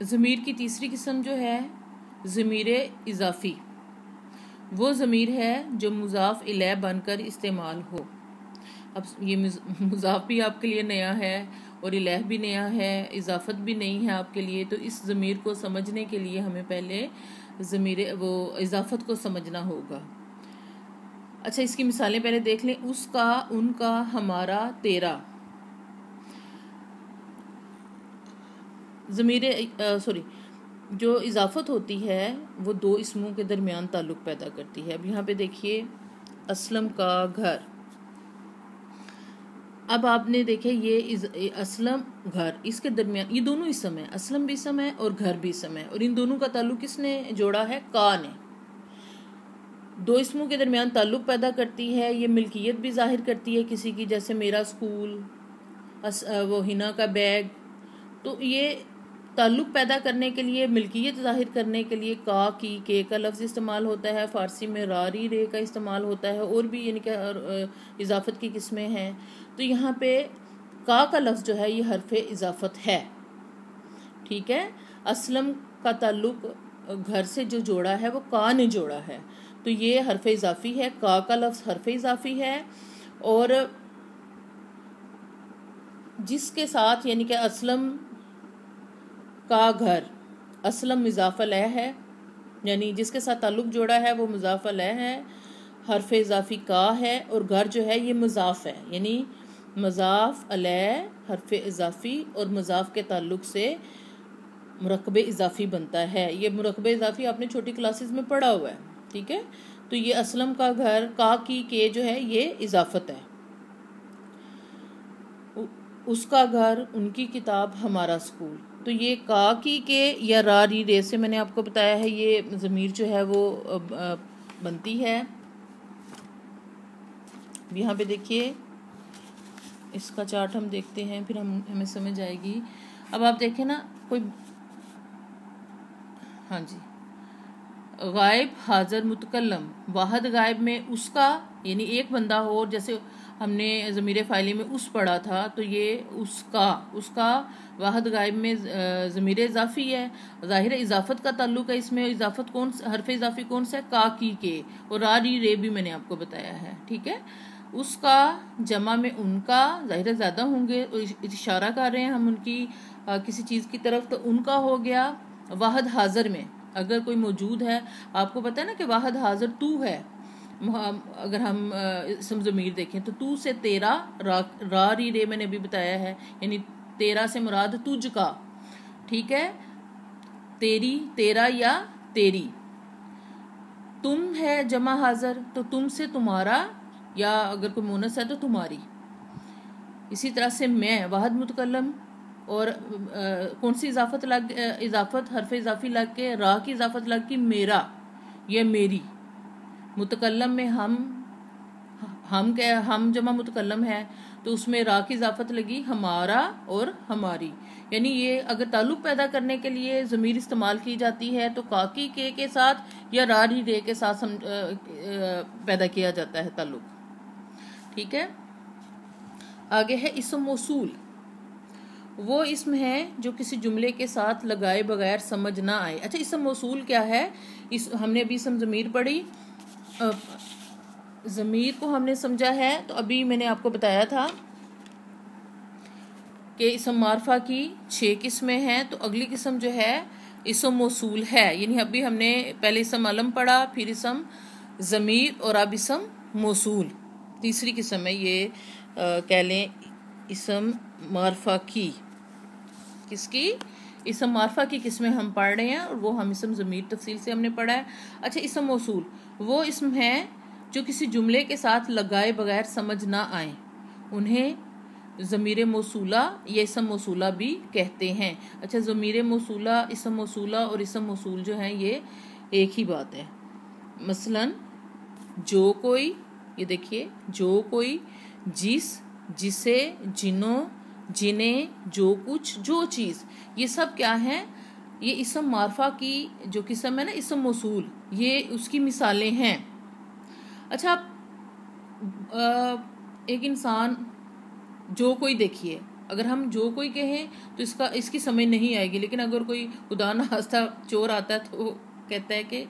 ज़मीर की तीसरी किस्म जो है ज़मीर इज़ाफ़ी, वो ज़मीर है जो मुज़ाफ़ इलैह बनकर इस्तेमाल हो। अब ये मुज़ाफ़ भी आपके लिए नया है और इलैह भी नया है, इजाफ़त भी नहीं है आपके लिए। तो इस ज़मीर को समझने के लिए हमें पहले ज़मीर वो इजाफ़त को समझना होगा। अच्छा, इसकी मिसालें पहले देख लें। उसका, उनका, हमारा, तेरा। जो इजाफ़त होती है वो दो इसमों के दरमियान ताल्लुक़ पैदा करती है। अब यहाँ पे देखिए, असलम का घर। अब आपने देखे ये असलम घर, इसके दरमियान ये दोनों इसम है, असलम भी इसम है और घर भी इसम है, और इन दोनों का ताल्लुक़ किसने जोड़ा है? का ने। दो इसमों के दरमियान ताल्लुक़ पैदा करती है। ये मिल्कियत भी जाहिर करती है किसी की, जैसे मेरा स्कूल, वो हिना का बैग। तो ये ताल्लुक़ पैदा करने के लिए, मिल्कियत ज़ाहिर करने के लिए का, की, के का लफ्ज़ इस्तेमाल होता है। फ़ारसी में रा, री, रे का इस्तेमाल होता है, और भी यानी कि इजाफ़त की किस्में हैं। तो यहाँ पे का लफ्ज़ जो है ये हर्फ़ इजाफ़त है, ठीक है। असलम का ताल्लुक़ घर से जो जोड़ा है वो का ने जोड़ा है, तो ये हर्फ़ इजाफ़ी है। का लफ्ज़ हर्फ़ इजाफ़ी है, और जिसके साथ यानी कि असलम का घर, असलम मुज़ाफ़ अलैह है, यानी जिसके साथ ताल्लुक़ जोड़ा है वो मुज़ाफ़ अलैह है, हर्फ़ इज़ाफ़ी का है, और घर जो है ये मुज़ाफ़ है, यानी मुज़ाफ़ अलैह, हर्फ़ इज़ाफ़ी और मुज़ाफ़ के ताल्लुक़ से मुरक्कब इज़ाफ़ी बनता है। ये मुरक्कब इज़ाफ़ी आपने छोटी क्लासेस में पढ़ा हुआ है, ठीक है। तो ये असलम का घर, का, की, के जो है ये इज़ाफ़त है। उसका घर, उनकी किताब, हमारा स्कूल। तो ये का, की, के या रा, री, रे से मैंने आपको बताया है ये ज़मीर जो है वो बनती है। यहाँ पे देखिए, इसका चार्ट हम देखते हैं, फिर हमें समझ आएगी। अब आप देखें ना, कोई, हाँ जी, गायब, हाज़िर, मुतकल्लम। वाहद गायब में उसका यानी एक बंदा हो, जैसे हमने ज़मीर फ़ाइली में उस पढ़ा था, तो ये उसका वाहद गायब में ज़मीर इज़ाफ़ी है, ज़ाहिर इज़ाफ़त का ताल्लुक़ है इसमें। इज़ाफ़त कौन, हर्फ़ इज़ाफ़ी कौन सा है? का, की, के, और रा, री, रे भी मैंने आपको बताया है, ठीक है। उसका जमा में उनका, ज़ाहिर ज़्यादा होंगे, इशारा कर रहे हैं हम उनकी किसी चीज़ की तरफ, तो उनका हो गया। वाहद हाज़िर में अगर कोई मौजूद है, आपको पता है ना कि वाहद हाज़िर तू है। अगर हम इसम ज़मीर देखें तो तू से तेरा, रा, री, रे मैंने भी बताया है, यानी तेरा से मुराद तुझ का, ठीक है। तेरी, तेरा या तेरी। तुम है जमा हाज़िर, तो तुम से तुम्हारा, या अगर कोई मुनस है तो तुम्हारी। इसी तरह से मैं, वाहद मुतकल्लम, और कौन सी इजाफत हर्फ इजाफी लग के, रा की इजाफत लग के मेरा या मेरी। मुतकल्लम में हम जमा मुतकल्लम है, तो उसमें रा की इजाफत लगी, हमारा और हमारी। यानी ये अगर ताल्लुक़ पैदा करने के लिए ज़मीर इस्तेमाल की जाती है तो काकी के साथ या रा री रे के साथ पैदा किया जाता है ताल्लुक़, ठीक है। आगे है इस्म मौसूल। वो इस्म है जो किसी जुमले के साथ लगाए बगैर समझ ना आए। अच्छा, इस्म मौसूल क्या है? हमने अभी इस्म ज़मीर पढ़ी, ज़मीर को हमने समझा है। तो अभी मैंने आपको बताया था कि इस्म मारफा की 6 किस्में हैं, तो अगली किस्म जो है इस्म मौसूल है। यानी अभी हमने पहले इस्म अलम पढ़ा, फिर इस्म ज़मीर, और अब इस्म मौसूल तीसरी किस्म है। ये कह लें इस्म मारफा की, किसकी? इस्म मारफा की किस्में हम पढ़ रहे हैं, और वो हम इस्म ज़मीर तफसील से हमने पढ़ा है। अच्छा, इस्म मौसूल वो इस्म है जो किसी जुमले के साथ लगाए बगैर समझ ना आए, उन्हें ज़मीर मौसूला या इस्म मौसूला भी कहते हैं। अच्छा, ज़मीर मौसूला, इस्म मौसूला और इस्म मौसूल जो हैं ये एक ही बात है। मसलन जो कोई, ये देखिए, जो कोई, जिस, जिसे, जिन्हों, जिन्हें, जो कुछ, जो चीज़, ये सब क्या है? ये इस्म मारफा की जो किस्म है ना, इस्म मौसूल, ये उसकी मिसालें हैं। अच्छा, एक इंसान, जो कोई देखिए, अगर हम जो कोई कहें तो इसकी समझ नहीं आएगी, लेकिन अगर कोई खुदा ना खास्ता चोर आता है तो वो कहता है कि